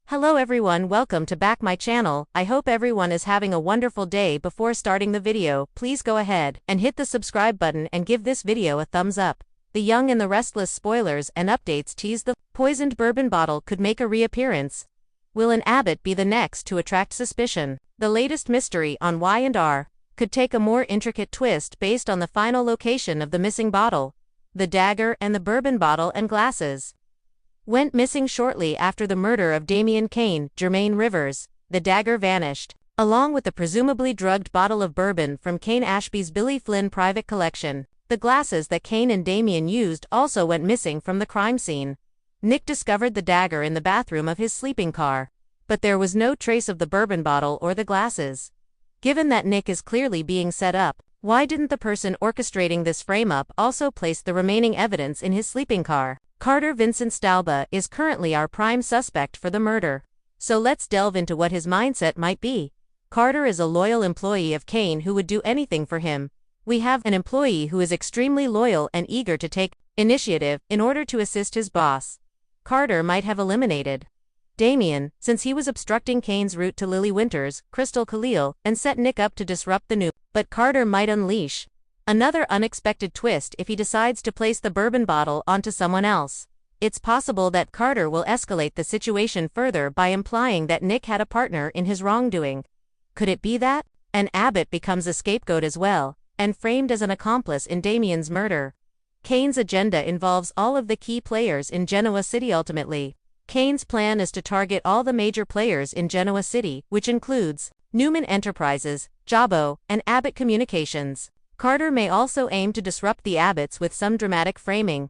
Hello everyone, welcome to back my channel. I hope everyone is having a wonderful day. Before starting the video, please go ahead and hit the subscribe button and give this video a thumbs up. The Young and the Restless spoilers and updates tease the poisoned bourbon bottle could make a reappearance. Will an Abbott be the next to attract suspicion? The latest mystery on Y&R could take a more intricate twist based on the final location of the missing bottle. The dagger and the bourbon bottle and glasses went missing shortly after the murder of Damian Kane, Jermaine Rivers. The dagger vanished, along with the presumably drugged bottle of bourbon from Kane Ashby's Billy Flynn private collection. The glasses that Kane and Damian used also went missing from the crime scene. Nick discovered the dagger in the bathroom of his sleeping car, but there was no trace of the bourbon bottle or the glasses. Given that Nick is clearly being set up, why didn't the person orchestrating this frame-up also place the remaining evidence in his sleeping car? Carter Vincent Stalba is currently our prime suspect for the murder. So let's delve into what his mindset might be. Carter is a loyal employee of Kane who would do anything for him. We have an employee who is extremely loyal and eager to take initiative in order to assist his boss. Carter might have eliminated Damian, since he was obstructing Kane's route to Lily Winters, Crystal Khalil, and set Nick up to disrupt the new. But Carter might unleash another unexpected twist if he decides to place the bourbon bottle onto someone else. It's possible that Carter will escalate the situation further by implying that Nick had a partner in his wrongdoing. Could it be that an Abbott becomes a scapegoat as well, and framed as an accomplice in Damian's murder? Kane's agenda involves all of the key players in Genoa City ultimately. Kane's plan is to target all the major players in Genoa City, which includes Newman Enterprises, Jabbo, and Abbott Communications. Carter may also aim to disrupt the Abbotts with some dramatic framing.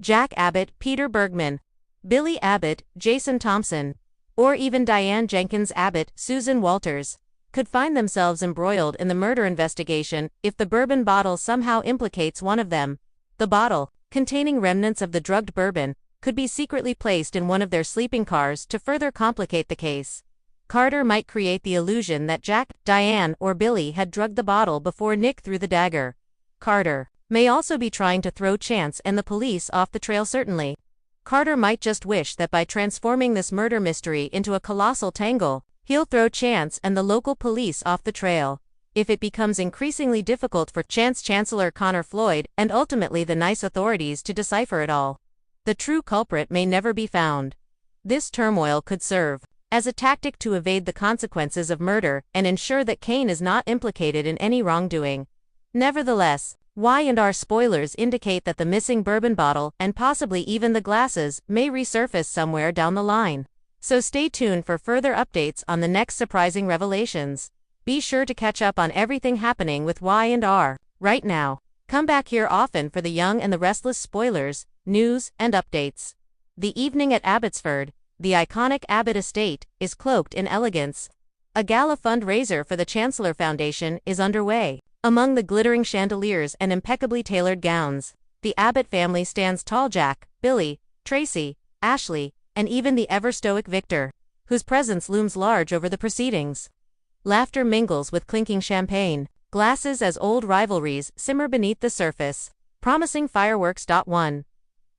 Jack Abbott, Peter Bergman, Billy Abbott, Jason Thompson, or even Diane Jenkins Abbott, Susan Walters, could find themselves embroiled in the murder investigation if the bourbon bottle somehow implicates one of them. The bottle, containing remnants of the drugged bourbon, could be secretly placed in one of their sleeping cars to further complicate the case. Carter might create the illusion that Jack, Diane, or Billy had drugged the bottle before Nick threw the dagger. Carter may also be trying to throw Chance and the police off the trail. Certainly, Carter might just wish that by transforming this murder mystery into a colossal tangle, he'll throw Chance and the local police off the trail. If it becomes increasingly difficult for Chance Chancellor Connor Floyd and ultimately the NICE authorities to decipher it all, the true culprit may never be found. This turmoil could serve as a tactic to evade the consequences of murder and ensure that Kane is not implicated in any wrongdoing. Nevertheless, Y&R spoilers indicate that the missing bourbon bottle and possibly even the glasses may resurface somewhere down the line. So stay tuned for further updates on the next surprising revelations. Be sure to catch up on everything happening with Y&R right now. Come back here often for the Young and the Restless spoilers, news, and updates. The evening at Abbotsford, the iconic Abbott estate, is cloaked in elegance. A gala fundraiser for the Chancellor Foundation is underway. Among the glittering chandeliers and impeccably tailored gowns, the Abbott family stands tall. Jack, Billy, Tracy, Ashley, and even the ever-stoic Victor, whose presence looms large over the proceedings. Laughter mingles with clinking champagne, glasses as old rivalries simmer beneath the surface, promising fireworks. 1.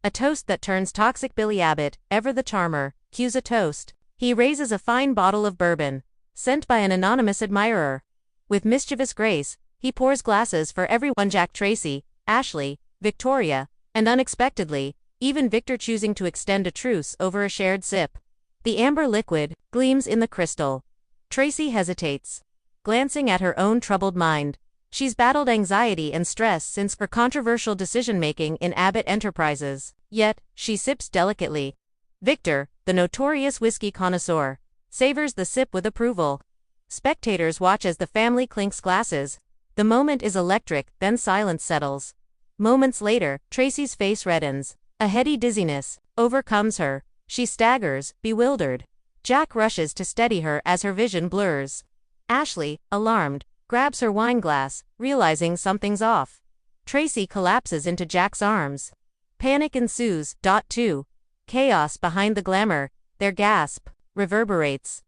A toast that turns toxic. Billy Abbott, ever the charmer, cues a toast. He raises a fine bottle of bourbon, sent by an anonymous admirer. With mischievous grace, he pours glasses for everyone: Jack, Tracy, Ashley, Victoria, and unexpectedly, even Victor choosing to extend a truce over a shared sip. The amber liquid gleams in the crystal. Tracy hesitates, glancing at her own troubled mind. She's battled anxiety and stress since her controversial decision-making in Abbott Enterprises, yet she sips delicately. Victor, the notorious whiskey connoisseur, savors the sip with approval. Spectators watch as the family clinks glasses. The moment is electric, then silence settles. Moments later, Tracy's face reddens. A heady dizziness overcomes her. She staggers, bewildered. Jack rushes to steady her as her vision blurs. Ashley, alarmed, grabs her wine glass, realizing something's off. Tracy collapses into Jack's arms. Panic ensues. 2. Chaos behind the glamour. Their gasp reverberates.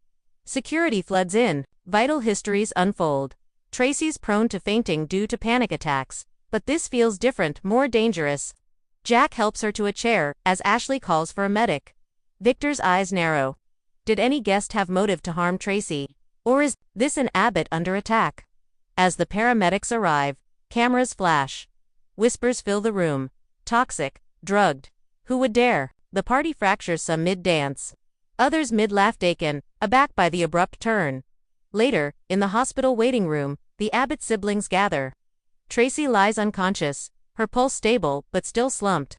Security floods in. Vital histories unfold. Tracy's prone to fainting due to panic attacks, but this feels different, more dangerous. Jack helps her to a chair as Ashley calls for a medic. Victor's eyes narrow. Did any guest have motive to harm Tracy? Or is this an Abbott under attack? As the paramedics arrive, cameras flash. Whispers fill the room. Toxic, drugged. Who would dare? The party fractures, some mid-dance. Others mid-laugh, taken aback by the abrupt turn. Later, in the hospital waiting room, the Abbott siblings gather. Tracy lies unconscious, her pulse stable but still slumped.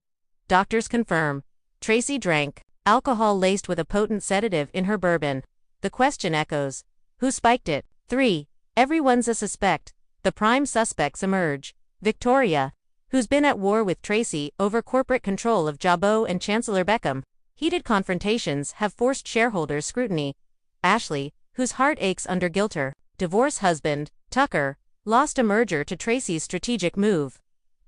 Doctors confirm. Tracy drank alcohol laced with a potent sedative in her bourbon. The question echoes. Who spiked it? 3. Everyone's a suspect. The prime suspects emerge. Victoria, who's been at war with Tracy over corporate control of Jabot and Chancellor Beckham. Heated confrontations have forced shareholders' scrutiny. Ashley, whose heart aches under guilt. Her divorce husband, Tucker, lost a merger to Tracy's strategic move.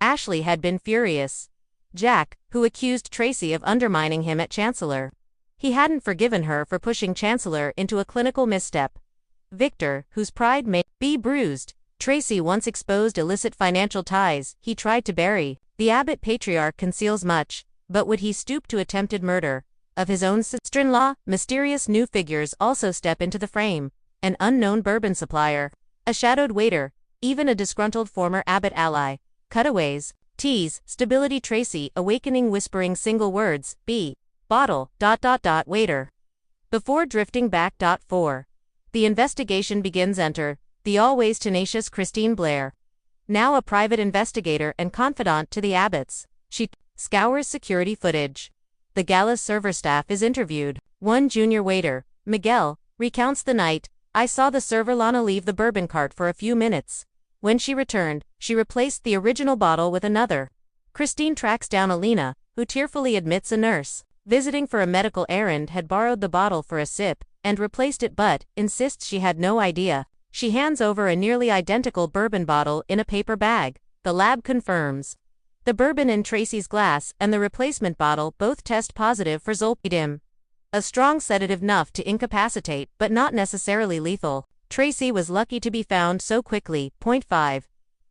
Ashley had been furious. Jack, who accused Tracy of undermining him at Chancellor. He hadn't forgiven her for pushing Chancellor into a clinical misstep. Victor, whose pride may be bruised. Tracy once exposed illicit financial ties he tried to bury. The Abbott patriarch conceals much, but would he stoop to attempted murder of his own sister-in-law? Mysterious new figures also step into the frame. An unknown bourbon supplier, a shadowed waiter, even a disgruntled former Abbott ally. Cutaways, tease, stability. Tracy awakening, whispering single words, B, bottle, ... waiter. Before drifting back. 4. The investigation begins. Enter the always tenacious Christine Blair. Now a private investigator and confidant to the Abbotts, she scours security footage. The gala's server staff is interviewed. One junior waiter, Miguel, recounts the night. I saw the server Lana leave the bourbon cart for a few minutes. When she returned, she replaced the original bottle with another. Christine tracks down Alina, who tearfully admits a nurse, visiting for a medical errand, had borrowed the bottle for a sip and replaced it, but insists she had no idea. She hands over a nearly identical bourbon bottle in a paper bag. The lab confirms. The bourbon in Tracy's glass and the replacement bottle both test positive for zolpidem, a strong sedative enough to incapacitate but not necessarily lethal. Tracy was lucky to be found so quickly. 5.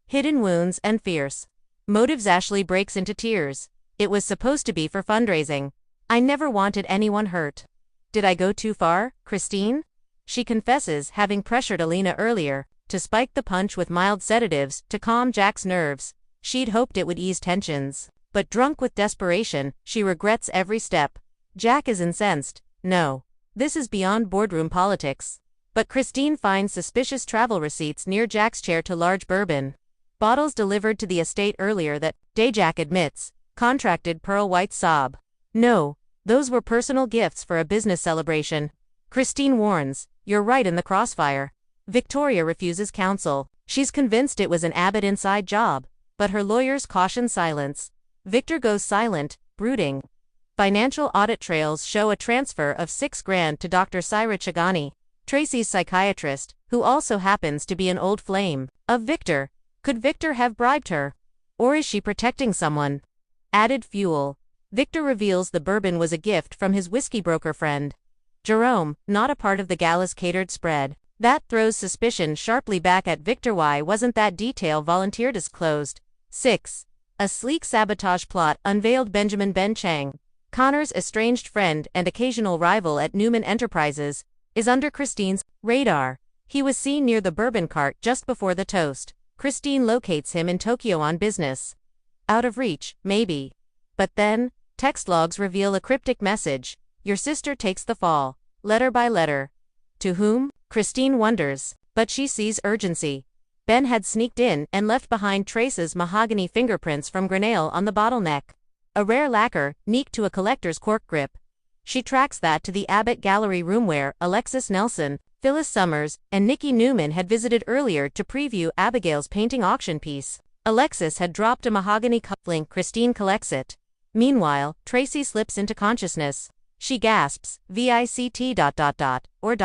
Hidden wounds and fierce motives. Ashley breaks into tears. It was supposed to be for fundraising. I never wanted anyone hurt. Did I go too far, Christine? She confesses having pressured Alina earlier to spike the punch with mild sedatives to calm Jack's nerves. She'd hoped it would ease tensions, but drunk with desperation, she regrets every step. Jack is incensed. No, this is beyond boardroom politics. But Christine finds suspicious travel receipts near Jack's chair to large bourbon bottles delivered to the estate earlier that day. Jack admits, contracted pearl white sob. No, those were personal gifts for a business celebration. Christine warns, you're right in the crossfire. Victoria refuses counsel. She's convinced it was an Abbott inside job, but her lawyers caution silence. Victor goes silent, brooding. Financial audit trails show a transfer of $6,000 to Dr. Syra Chagani, Tracy's psychiatrist, who also happens to be an old flame of Victor. Could Victor have bribed her? Or is she protecting someone? Added fuel. Victor reveals the bourbon was a gift from his whiskey broker friend Jerome, not a part of the gala's catered spread. That throws suspicion sharply back at Victor. Why wasn't that detail volunteer disclosed? 6. A sleek sabotage plot unveiled. Benjamin Ben Chang, Connor's estranged friend and occasional rival at Newman Enterprises, is under Christine's radar. He was seen near the bourbon cart just before the toast. Christine locates him in Tokyo on business. Out of reach, maybe. But then, text logs reveal a cryptic message. Your sister takes the fall. Letter by letter. To whom? Christine wonders, but she sees urgency. Ben had sneaked in and left behind traces mahogany fingerprints from Grenelle on the bottleneck. A rare lacquer, unique to a collector's cork grip. She tracks that to the Abbott Gallery room where Alexis Nelson, Phyllis Summers, and Nikki Newman had visited earlier to preview Abigail's painting auction piece. Alexis had dropped a mahogany cufflink. Christine collects it. Meanwhile, Tracy slips into consciousness. She gasps, VICT ... or ...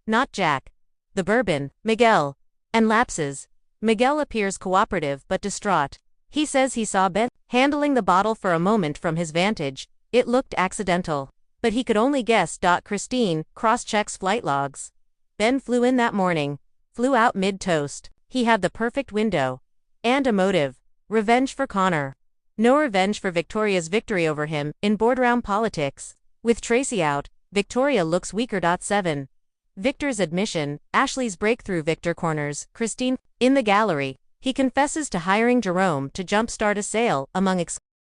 Not Jack. The bourbon, Miguel. And lapses. Miguel appears cooperative but distraught. He says he saw Ben handling the bottle for a moment from his vantage. It looked accidental. But he could only guess. Christine cross-checks flight logs. Ben flew in that morning. Flew out mid-toast. He had the perfect window. And a motive. Revenge for Connor. No revenge for Victoria's victory over him in boardroom politics. With Tracy out, Victoria looks weaker. 7. Victor's admission, Ashley's breakthrough. Victor corners Christine in the gallery. He confesses to hiring Jerome to jumpstart a sale, among